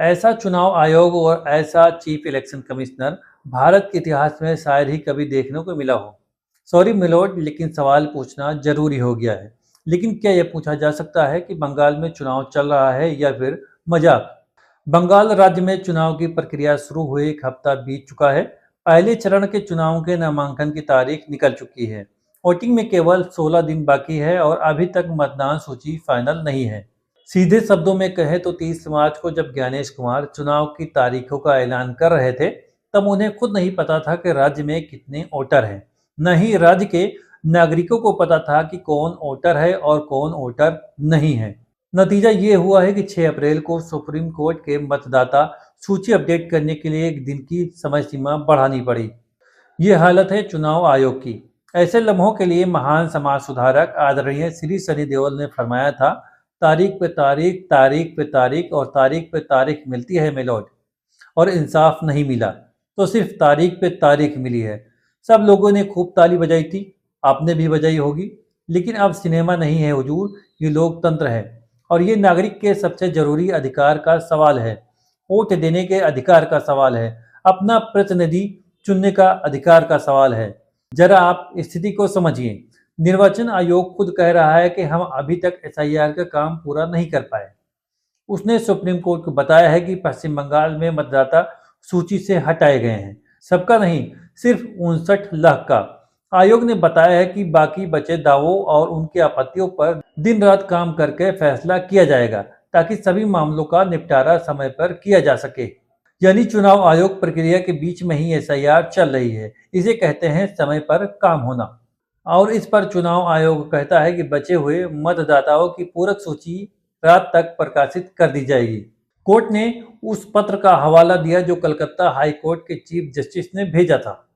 ऐसा चुनाव आयोग और ऐसा चीफ इलेक्शन कमिश्नर भारत के इतिहास में शायद ही कभी देखने को मिला हो। सॉरी मिलोड, लेकिन सवाल पूछना जरूरी हो गया है। लेकिन क्या यह पूछा जा सकता है कि बंगाल में चुनाव चल रहा है या फिर मजाक? बंगाल राज्य में चुनाव की प्रक्रिया शुरू हुए एक हफ्ता बीत चुका है। पहले चरण के चुनाव के नामांकन की तारीख निकल चुकी है। वोटिंग में केवल 16 दिन बाकी है और अभी तक मतदान सूची फाइनल नहीं है। सीधे शब्दों में कहें तो 30 मार्च को जब ज्ञानेश कुमार चुनाव की तारीखों का ऐलान कर रहे थे, तब उन्हें खुद नहीं पता था कि राज्य में कितने वोटर हैं। न ही राज्य के नागरिकों को पता था कि कौन वोटर है और कौन वोटर नहीं है। नतीजा ये हुआ है कि 6 अप्रैल को सुप्रीम कोर्ट के मतदाता सूची अपडेट करने के लिए एक दिन की समय सीमा बढ़ानी पड़ी। ये हालत है चुनाव आयोग की। ऐसे लम्हों के लिए महान समाज सुधारक आदरणीय श्री सनी देओल ने फरमाया था, तारीख पे तारीख, तारीख पे तारीख और तारीख पे तारीख मिलती है मेलोड, और इंसाफ नहीं मिला तो सिर्फ तारीख पे तारीख मिली है। सब लोगों ने खूब ताली बजाई थी, आपने भी बजाई होगी। लेकिन अब सिनेमा नहीं है हुजूर, ये लोकतंत्र है और ये नागरिक के सबसे जरूरी अधिकार का सवाल है। वोट देने के अधिकार का सवाल है, अपना प्रतिनिधि चुनने का अधिकार का सवाल है। जरा आप स्थिति को समझिए। निर्वाचन आयोग खुद कह रहा है कि हम अभी तक एसआईआर का काम पूरा नहीं कर पाए। उसने सुप्रीम कोर्ट को बताया है कि पश्चिम बंगाल में मतदाता सूची से हटाए गए हैं, सबका नहीं, सिर्फ 59 लाख का। आयोग ने बताया है कि बाकी बचे दावों और उनकी आपत्तियों पर दिन रात काम करके फैसला किया जाएगा, ताकि सभी मामलों का निपटारा समय पर किया जा सके। यानी चुनाव आयोग प्रक्रिया के बीच में ही एसआईआर चल रही है। इसे कहते हैं समय पर काम होना। और इस पर चुनाव आयोग कहता है कि बचे हुए मतदाताओं की पूरक सूची रात तक प्रकाशित कर दी जाएगी। कोर्ट ने उस पत्र का हवाला दिया जो कलकत्ता हाई कोर्ट के चीफ जस्टिस ने भेजा था।